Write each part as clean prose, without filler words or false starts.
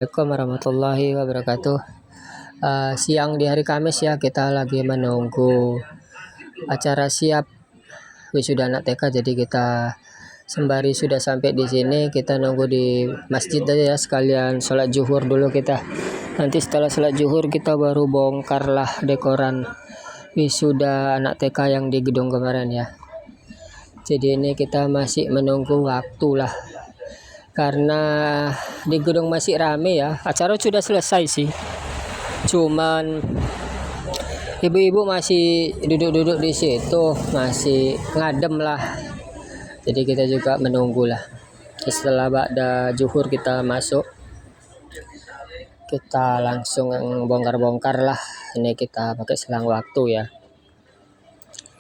Assalamualaikum warahmatullahi wabarakatuh. Siang di hari Kamis ya, kita lagi menunggu acara siap wisuda anak TK. Jadi kita sembari sudah sampai di sini, kita nunggu di masjid aja ya, sekalian sholat zuhur dulu kita. Nanti setelah sholat zuhur kita baru bongkar lah dekoran wisuda anak TK yang di gedung kemarin ya. Jadi ini kita masih menunggu waktu lah, karena di gedung masih rame ya. Acara sudah selesai sih, cuman ibu-ibu masih duduk-duduk di situ, masih ngadem lah. Jadi kita juga menunggu lah. Setelah ba'da zuhur kita masuk, kita langsung bongkar-bongkar lah. Ini kita pakai selang waktu ya.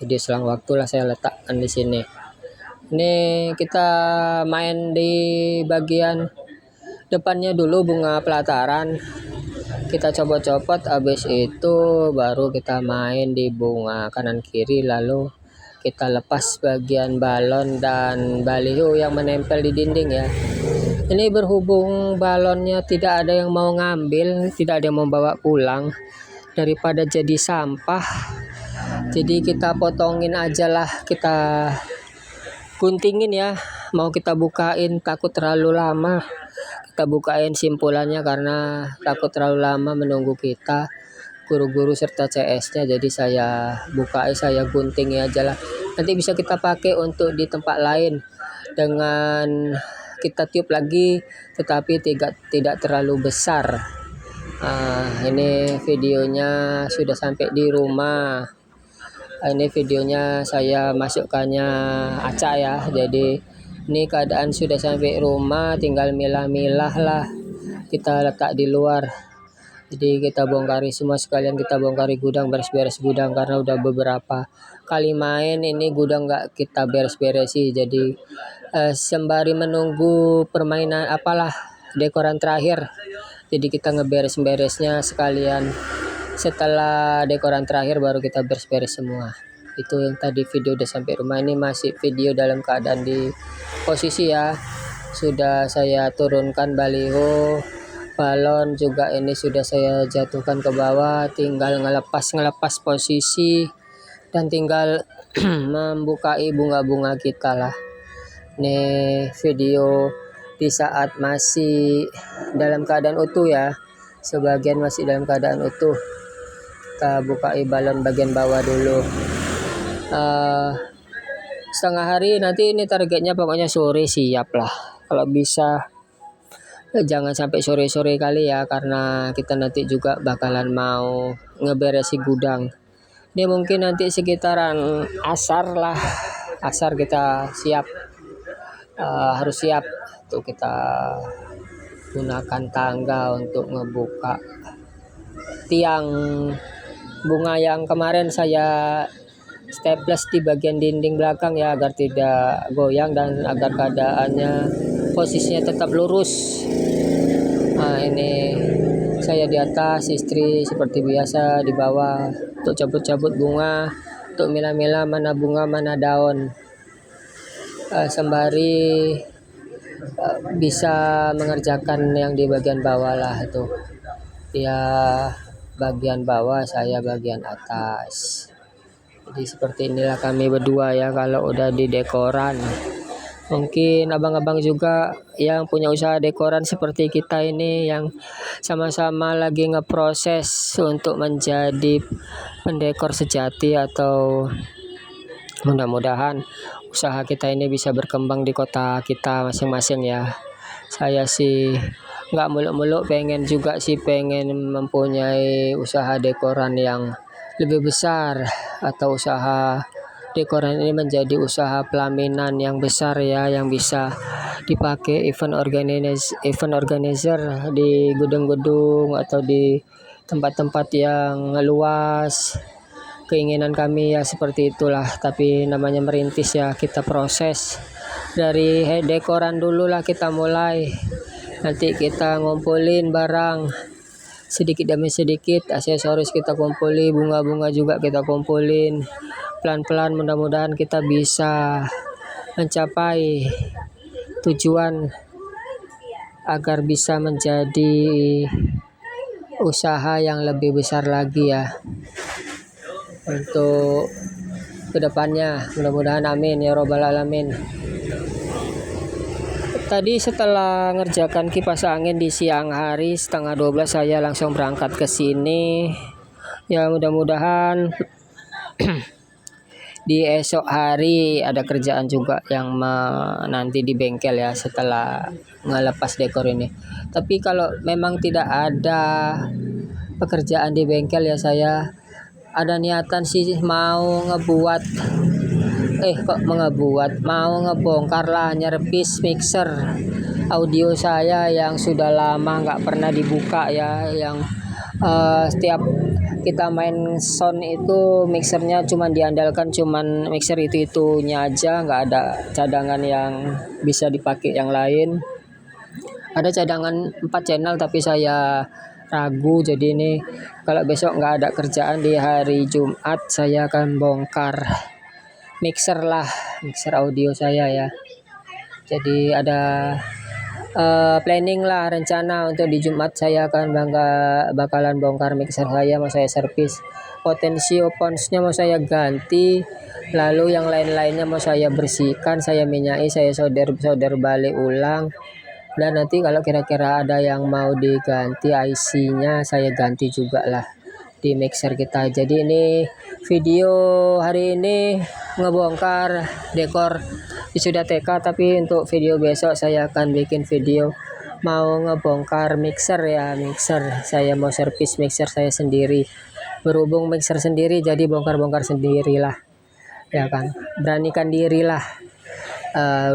Jadi selang waktu lah saya letakkan di sini. Ini kita main di bagian depannya dulu, bunga pelataran. Kita copot-copot, habis itu baru kita main di bunga kanan kiri, lalu kita lepas bagian balon dan baliho yang menempel di dinding ya. Ini berhubung balonnya tidak ada yang mau ngambil, tidak ada yang mau bawa pulang, daripada jadi sampah, jadi kita potongin aja lah, kita guntingin ya. Mau kita bukain takut terlalu lama, kita bukain simpulannya karena takut terlalu lama menunggu kita guru-guru serta CS-nya. Jadi saya bukain, saya gunting aja lah, nanti bisa kita pakai untuk di tempat lain dengan kita tiup lagi, tetapi tidak terlalu besar. Ini videonya sudah sampai di rumah. Ini videonya saya masukkannya acak ya. Jadi ini keadaan sudah sampai rumah, tinggal milah-milah lah, kita letak di luar. Jadi kita bongkari semua sekalian, kita bongkari gudang, beres-beres gudang, karena udah beberapa kali main ini gudang nggak kita beres-beresi. Jadi sembari menunggu permainan apalah dekoran terakhir, jadi kita ngeberes-beresnya sekalian. Setelah dekoran terakhir baru kita beres-beres semua. Itu yang tadi video udah sampai rumah. Ini masih video dalam keadaan di posisi ya, sudah saya turunkan baliho, balon juga ini sudah saya jatuhkan ke bawah, tinggal ngelepas posisi dan tinggal membukai bunga-bunga kita lah. Ini video di saat masih dalam keadaan utuh ya, sebagian masih dalam keadaan utuh. Kita bukai balon bagian bawah dulu. Setengah hari nanti, ini targetnya pokoknya sore siap lah, kalau bisa jangan sampai sore-sore kali ya, karena kita nanti juga bakalan mau ngeberesi gudang. Ini mungkin nanti sekitaran asar lah, asar kita siap, harus siap tuh, kita gunakan tangga untuk ngebuka tiang bunga yang kemarin saya staples di bagian dinding belakang ya, agar tidak goyang dan agar keadaannya posisinya tetap lurus. Ini saya di atas, istri seperti biasa di bawah untuk cabut-cabut bunga, untuk milah-milah mana bunga mana daun, sembari bisa mengerjakan yang di bagian bawah lah. Itu dia bagian bawah, saya bagian atas. Jadi seperti inilah kami berdua ya kalau udah di dekoran. Mungkin abang-abang juga yang punya usaha dekoran seperti kita ini, yang sama-sama lagi ngeproses untuk menjadi pendekor sejati, atau mudah-mudahan usaha kita ini bisa berkembang di kota kita masing-masing ya. Saya sih nggak muluk-muluk, pengen juga sih, pengen mempunyai usaha dekoran yang lebih besar, atau usaha dekoran ini menjadi usaha pelaminan yang besar ya, yang bisa dipakai event organizer di gedung-gedung atau di tempat-tempat yang luas. Keinginan kami ya seperti itulah, tapi namanya merintis ya, kita proses dari dekoran dulu lah, kita mulai. Nanti kita ngumpulin barang sedikit demi sedikit, aksesoris kita kumpulin, bunga-bunga juga kita kumpulin. Pelan-pelan mudah-mudahan kita bisa mencapai tujuan agar bisa menjadi usaha yang lebih besar lagi ya untuk kedepannya. Mudah-mudahan amin ya robbal alamin. Tadi setelah ngerjakan kipas angin di siang hari setengah 12 saya langsung berangkat ke sini. Ya mudah-mudahan di esok hari ada kerjaan juga yang nanti di bengkel ya setelah ngelepas dekor ini. Tapi kalau memang tidak ada pekerjaan di bengkel ya saya ada niatan sih mau mau ngebongkar lah nyerpis mixer audio saya yang sudah lama nggak pernah dibuka ya, yang setiap kita main sound itu mixernya cuman diandalkan cuman mixer itunya aja, nggak ada cadangan yang bisa dipakai yang lain. Ada cadangan 4 channel tapi saya ragu, jadi ini kalau besok nggak ada kerjaan di hari Jumat saya akan bongkar mixer audio saya ya. Jadi ada planning lah, rencana untuk di Jumat saya akan bakalan bongkar mixer saya, mau saya servis. Potensio ponsnya mau saya ganti, lalu yang lain-lainnya mau saya bersihkan, saya minyai, saya solder balik ulang. Dan nanti kalau kira-kira ada yang mau diganti IC-nya saya ganti juga lah di mixer kita. Jadi ini video hari ini ngebongkar dekor sudah TK, tapi untuk video besok saya akan bikin video mau ngebongkar mixer ya. Mixer saya mau servis mixer saya sendiri, berhubung mixer sendiri jadi bongkar-bongkar sendirilah ya kan, beranikan diri lah.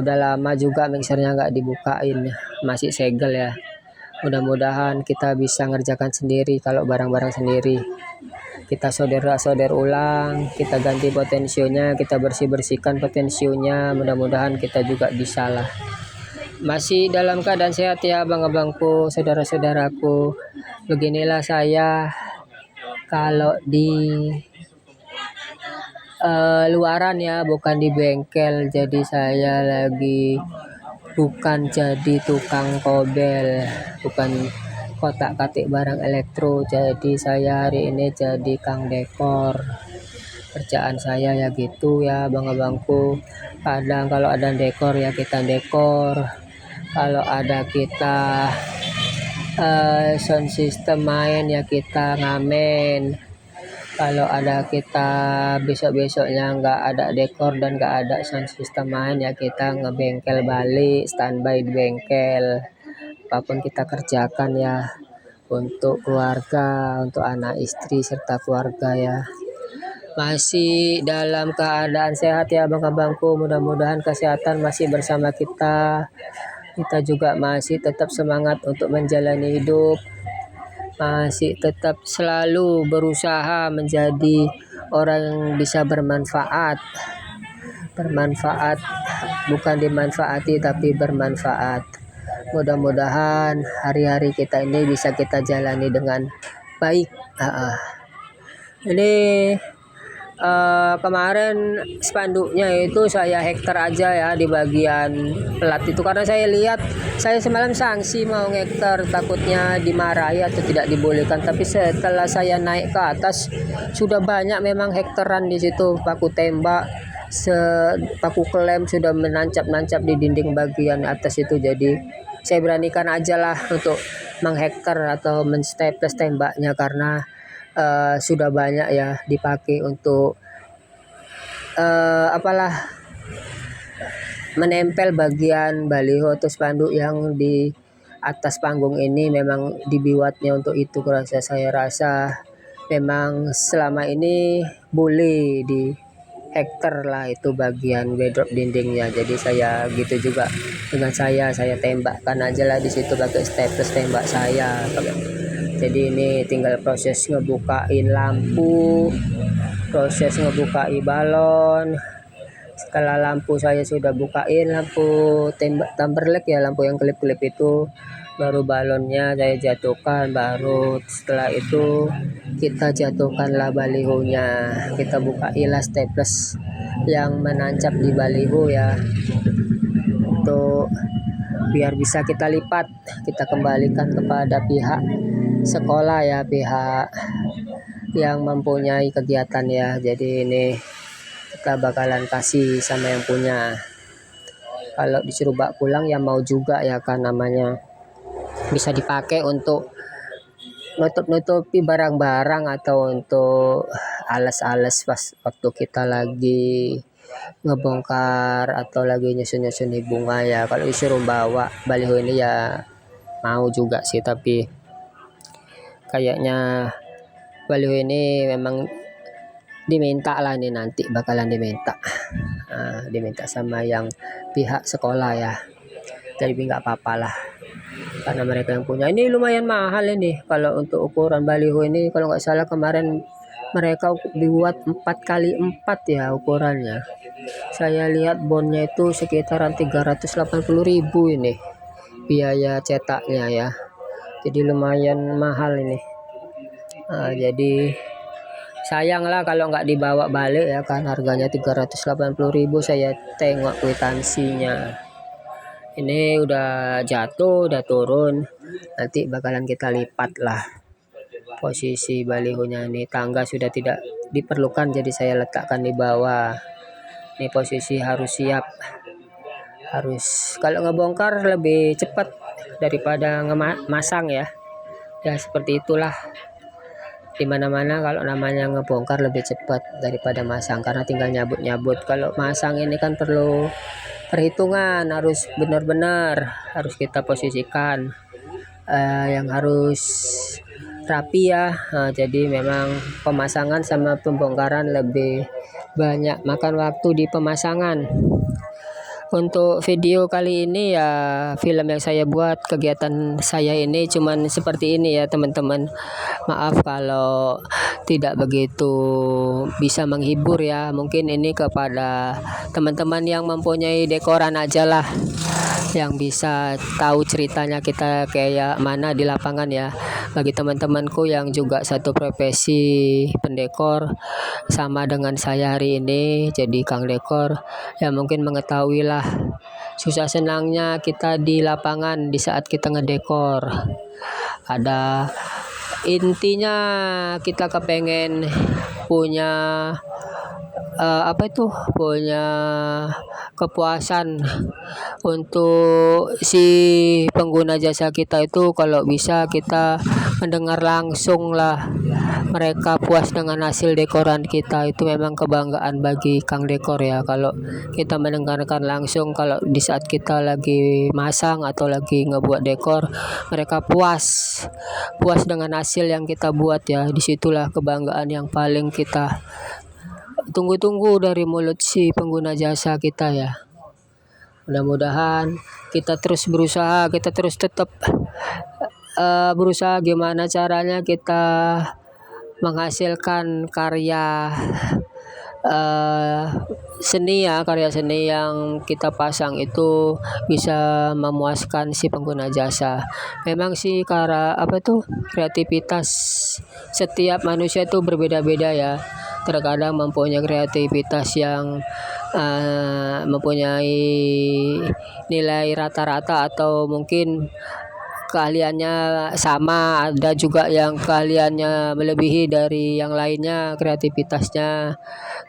Udah lama juga mixernya nggak dibukain, masih segel ya. Mudah-mudahan kita bisa ngerjakan sendiri kalau barang-barang sendiri. Kita solder ulang, kita ganti potensionya, kita bersihkan potensionya. Mudah-mudahan kita juga bisa lah. Masih dalam keadaan sehat ya abang-abangku, saudara-saudaraku. Beginilah saya kalau di luaran ya, bukan di bengkel. Jadi saya lagi bukan jadi tukang kobel, bukan kotak-katik barang elektro. Jadi saya hari ini jadi kang dekor. Kerjaan saya ya gitu ya abang-abangku. Kadang kalau ada dekor ya kita dekor, kalau ada kita sound system main ya kita ngamen. Kalau ada kita besok-besoknya nggak ada dekor dan nggak ada sound system main ya kita ngebengkel balik, standby di bengkel. Apapun kita kerjakan ya untuk keluarga, untuk anak istri serta keluarga ya. Masih dalam keadaan sehat ya abang-abangku, mudah-mudahan kesehatan masih bersama kita. Kita juga masih tetap semangat untuk menjalani hidup, masih tetap selalu berusaha menjadi orang yang bisa bermanfaat bukan dimanfaati tapi bermanfaat. Mudah-mudahan hari-hari kita ini bisa kita jalani dengan baik. Ini kemarin spanduknya itu saya hektar aja ya di bagian pelat itu, karena saya lihat saya semalam sanksi mau hektar takutnya dimarahi atau tidak dibolehkan, tapi setelah saya naik ke atas sudah banyak memang hektaran di situ, paku tembak, paku klem sudah menancap di dinding bagian atas itu. Jadi saya beranikan aja lah untuk menghektar atau menstaples tembaknya, karena sudah banyak ya dipakai untuk menempel bagian baliho atau spanduk yang di atas panggung ini. Memang dibuatnya untuk itu, saya rasa memang selama ini boleh di hektar lah itu bagian bedrock dindingnya. Jadi saya gitu juga dengan saya tembakkan aja lah di situ pakai staples tembak saya. Jadi ini tinggal proses ngebukain lampu, proses ngebukain balon. Setelah lampu saya sudah bukain lampu tembak Timberlake ya, lampu yang kelip-kelip itu, baru balonnya saya jatuhkan, baru setelah itu kita jatuhkanlah balihonya, kita bukailah staples yang menancap di baliho ya, untuk biar bisa kita lipat, kita kembalikan kepada pihak sekolah ya, pihak yang mempunyai kegiatan ya. Jadi ini kita bakalan kasih sama yang punya. Kalau disuruh bak pulang ya mau juga ya, kan namanya bisa dipakai untuk nutup-nutupi barang-barang atau untuk alas-alas pas waktu kita lagi ngebongkar atau lagi nyusun-nyusun di bunga ya. Kalau disuruh bawa baliho ini ya mau juga sih, tapi kayaknya baliho ini memang diminta lah, ini nanti bakalan diminta diminta sama yang pihak sekolah ya. Jadi nggak apa-apa lah, karena mereka yang punya. Ini lumayan mahal ini kalau untuk ukuran baliho ini. Kalau nggak salah kemarin mereka dibuat 4x4 ya ukurannya. Saya lihat bondnya itu sekitaran 380.000 ini biaya cetaknya ya. Jadi lumayan mahal ini. Jadi sayang lah kalau nggak dibawa balik ya kan, harganya 380.000. Saya tengok kwitansinya, ini udah jatuh, udah turun. Nanti bakalan kita lipat lah posisi balihonya. Ini tangga sudah tidak diperlukan, jadi saya letakkan di bawah. Ini posisi harus siap, harus kalau ngebongkar lebih cepat daripada ngemasang ya. Ya seperti itulah, dimana-mana kalau namanya ngebongkar lebih cepat daripada masang, karena tinggal nyabut-nyabut. Kalau masang ini kan perlu perhitungan, harus benar-benar harus kita posisikan yang harus rapi ya. Jadi memang pemasangan sama pembongkaran lebih banyak makan waktu di pemasangan. Untuk video kali ini ya, film yang saya buat, kegiatan saya ini cuman seperti ini ya teman-teman. Maaf kalau tidak begitu bisa menghibur ya. Mungkin ini kepada teman-teman yang mempunyai dekoran aja lah, yang bisa tahu ceritanya kita kayak mana di lapangan ya. Bagi teman-temanku yang juga satu profesi pendekor sama dengan saya hari ini jadi Kang Dekor, ya mungkin mengetahui lah susah senangnya kita di lapangan di saat kita ngedekor. Ada intinya kita kepengen punya punya kepuasan untuk si pengguna jasa kita itu. Kalau bisa kita mendengar langsung lah mereka puas dengan hasil dekoran kita, itu memang kebanggaan bagi Kang Dekor ya. Kalau kita mendengarkan langsung kalau di saat kita lagi masang atau lagi ngebuat dekor, mereka puas dengan hasil yang kita buat ya. Disitulah kebanggaan yang paling kita tunggu-tunggu dari mulut si pengguna jasa kita ya. Mudah-mudahan kita terus berusaha, kita terus tetap berusaha gimana caranya kita menghasilkan karya seni ya, karya seni yang kita pasang itu bisa memuaskan si pengguna jasa. Memang sih kreativitas setiap manusia itu berbeda-beda ya. Terkadang mempunyai kreativitas yang mempunyai nilai rata-rata atau mungkin keahliannya sama, ada juga yang keahliannya melebihi dari yang lainnya kreativitasnya.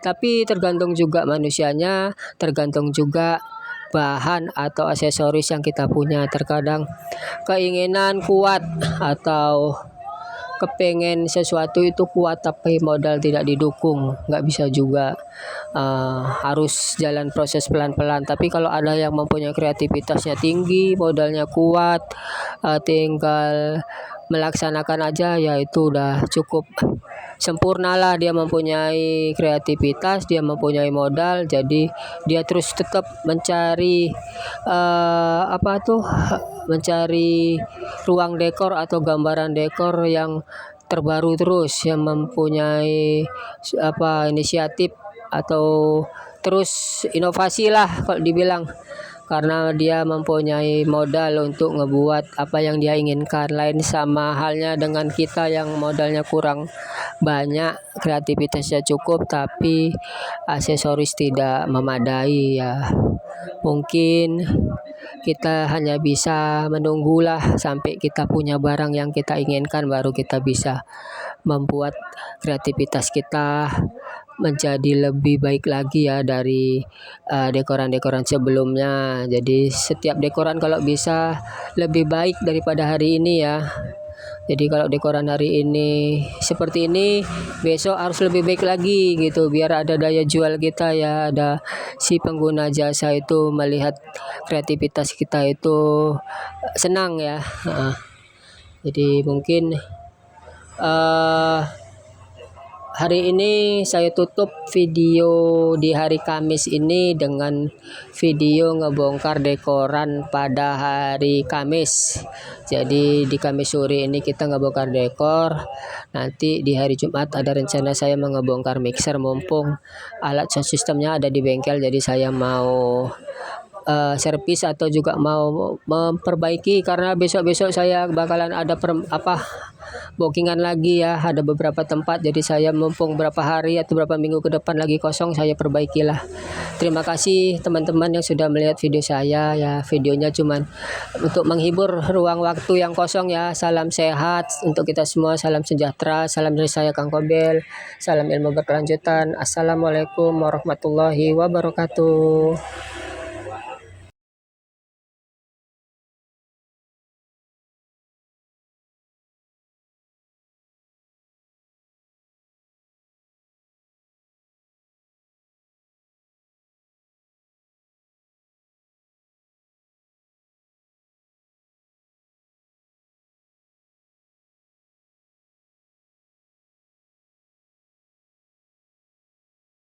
Tapi tergantung juga manusianya, tergantung juga bahan atau aksesoris yang kita punya. Terkadang keinginan kuat atau kepengen sesuatu itu kuat tapi modal tidak didukung, nggak bisa juga. Harus jalan proses pelan-pelan. Tapi kalau ada yang mempunyai kreativitasnya tinggi, modalnya kuat, tinggal melaksanakan aja ya, itu udah cukup sempurna lah. Dia mempunyai kreativitas, dia mempunyai modal, jadi dia terus tetap mencari mencari ruang dekor atau gambaran dekor yang terbaru terus, yang mempunyai inisiatif atau terus inovasi lah kalau dibilang, karena dia mempunyai modal untuk ngebuat apa yang dia inginkan. Lain sama halnya dengan kita yang modalnya kurang banyak, kreativitasnya cukup tapi aksesoris tidak memadai ya. Mungkin kita hanya bisa menunggulah sampai kita punya barang yang kita inginkan, baru kita bisa membuat kreativitas kita menjadi lebih baik lagi ya dari dekoran-dekoran sebelumnya. Jadi setiap dekoran kalau bisa lebih baik daripada hari ini ya. Jadi kalau dekoran hari ini seperti ini, besok harus lebih baik lagi gitu, biar ada daya jual kita ya, ada si pengguna jasa itu melihat kreativitas kita itu senang ya. Jadi mungkin eh hari ini saya tutup video di hari Kamis ini dengan video ngebongkar dekoran pada hari Kamis. Jadi di Kamis sore ini kita ngebongkar dekor. Nanti di hari Jumat ada rencana saya mengebongkar mixer, mumpung alat sound systemnya ada di bengkel. Jadi saya mau servis atau juga mau memperbaiki, karena besok-besok saya bakalan ada bookingan lagi ya, ada beberapa tempat. Jadi saya mumpung berapa hari atau berapa minggu ke depan lagi kosong, saya perbaikilah. Terima kasih teman-teman yang sudah melihat video saya ya. Videonya cuman untuk menghibur ruang waktu yang kosong ya. Salam sehat untuk kita semua, salam sejahtera, salam dari saya Kang Kobel, salam ilmu berkelanjutan. Assalamualaikum warahmatullahi wabarakatuh.